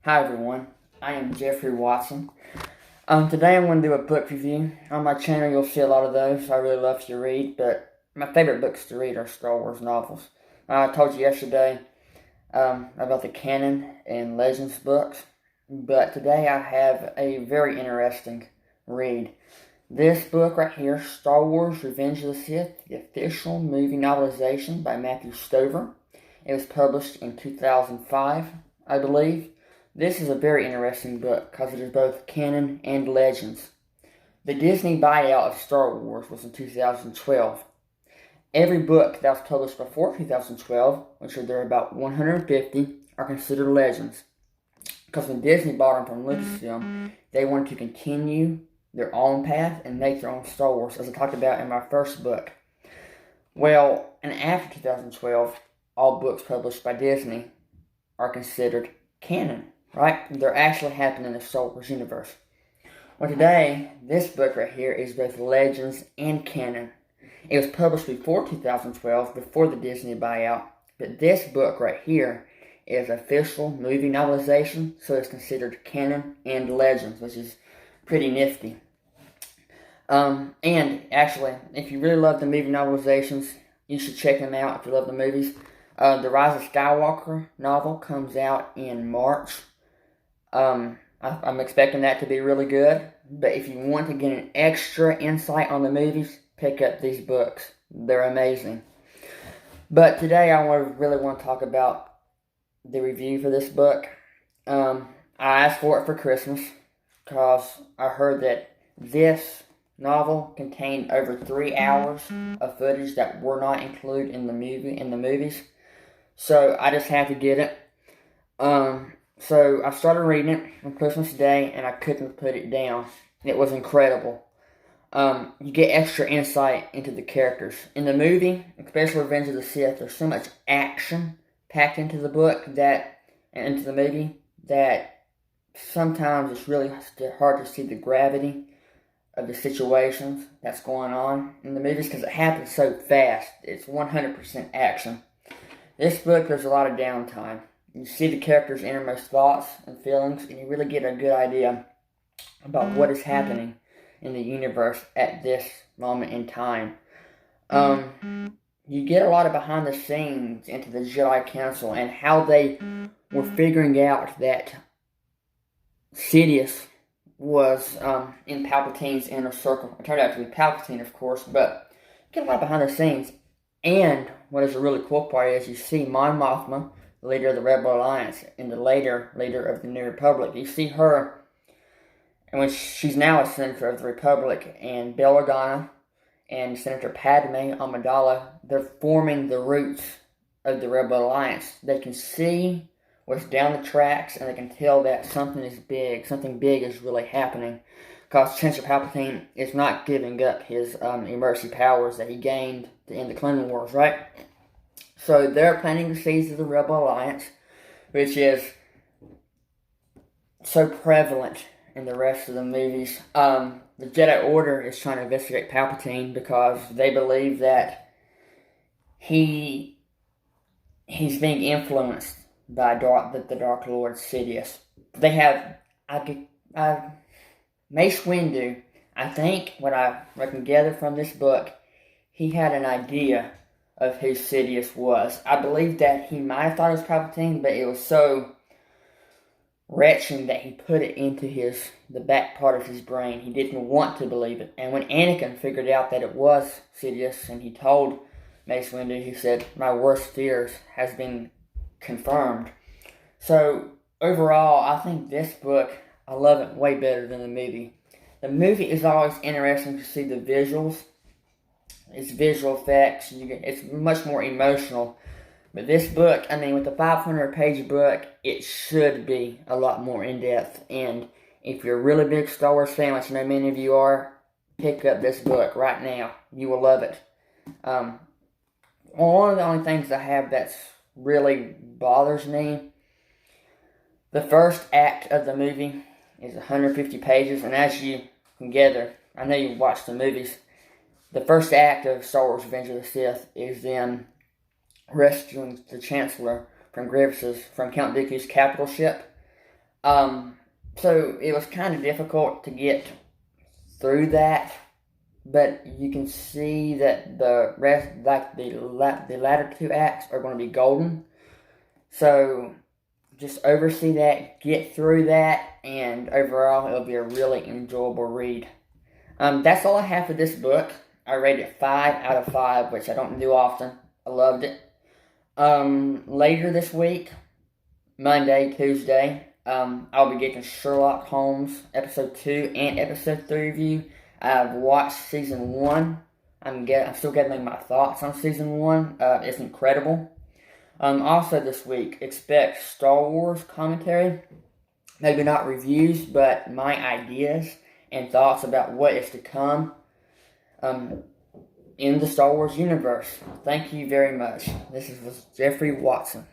Hi everyone, I am Jeffrey Watson. Today I'm going to do a book review. On my channel you'll see a lot of those. I really love to read, but my favorite books to read are Star Wars novels. I told you yesterday about the canon and Legends books, but today I have a very interesting read. This book right here, Star Wars Revenge of the Sith, the official movie novelization by Matthew Stover. It was published in 2005, I believe. This is a very interesting book because it is both canon and legends. The Disney buyout of Star Wars was in 2012. Every book that was published before 2012, which are there about 150, are considered legends. Because when Disney bought them from Lucasfilm, they wanted to continue their own path and make their own Star Wars, as I talked about in my first book. Well, and after 2012, all books published by Disney are considered canon, right? They're actually happening in the Star Wars universe. Well, today, this book right here is both legends and canon. It was published before 2012, before the Disney buyout, but this book right here is official movie novelization, so it's considered canon and legends, which is pretty nifty. And actually, if you really love the movie novelizations, you should check them out if you love the movies. The Rise of Skywalker novel comes out in March. I'm expecting that to be really good. But if you want to get an extra insight on the movies, pick up these books. They're amazing. But today I really want to talk about the review for this book. I asked for it for Christmas because I heard that this novel contained over 3 hours of footage that were not included in the movies. So I just had to get it. So I started reading it on Christmas Day, and I couldn't put it down. It was incredible. You get extra insight into the characters. In the movie, especially Revenge of the Sith, there's so much action packed into the book and into the movie that sometimes it's really hard to see the gravity of the situations that's going on in the movies because it happens so fast. It's 100% action. This book, there's a lot of downtime. You see the characters' innermost thoughts and feelings, and you really get a good idea about what is happening in the universe at this moment in time. You get a lot of behind the scenes into the Jedi Council and how they were figuring out that Sidious was in Palpatine's inner circle. It turned out to be Palpatine, of course, but you get a lot behind the scenes. And what is a really cool part is you see Mon Mothma, the leader of the Rebel Alliance, and the leader of the New Republic. You see her, and when she's now a senator of the Republic, and Bail Organa and Senator Padme Amidala, they're forming the roots of the Rebel Alliance. They can see what's down the tracks, and they can tell that something big is really happening. Because Chancellor Palpatine is not giving up his emergency powers that he gained to end the Clone Wars, right? So they're planting the seeds of the Rebel Alliance, which is so prevalent in the rest of the movies. The Jedi Order is trying to investigate Palpatine because they believe that he's being influenced by the Dark Lord Sidious. They have Mace Windu. I think what I can gather from this book, he had an idea of who Sidious was. I believe that he might have thought it was Palpatine, but it was so retching that he put it into the back part of his brain. He didn't want to believe it. And when Anakin figured out that it was Sidious, and he told Mace Windu, he said, "My worst fears has been confirmed." So overall, I think this book, I love it way better than the movie. The movie is always interesting to see the visuals. It's visual effects. It's much more emotional. But this book, with the 500-page book, it should be a lot more in-depth. And if you're a really big Star Wars fan, which I know many of you are, pick up this book right now. You will love it. One of the only things I have that's really bothers me, the first act of the movie is 150 pages, and as you can gather, I know you watched the movies, the first act of Star Wars Revenge of the Sith is them rescuing the Chancellor from Count Dooku's capital ship, So it was kind of difficult to get through that, but you can see that the rest, like the latter two acts, are going to be golden. So just oversee that, get through that, and overall it'll be a really enjoyable read. That's all I have for this book. I rated it 5 out of 5, which I don't do often. I loved it. Later this week, Monday, Tuesday, I'll be getting Sherlock Holmes episode 2 and episode 3 review. I've watched season 1. I'm still getting my thoughts on season 1. It's incredible. Also this week, expect Star Wars commentary. Maybe not reviews, but my ideas and thoughts about what is to come in the Star Wars universe. Thank you very much. This was Jeffrey Watson.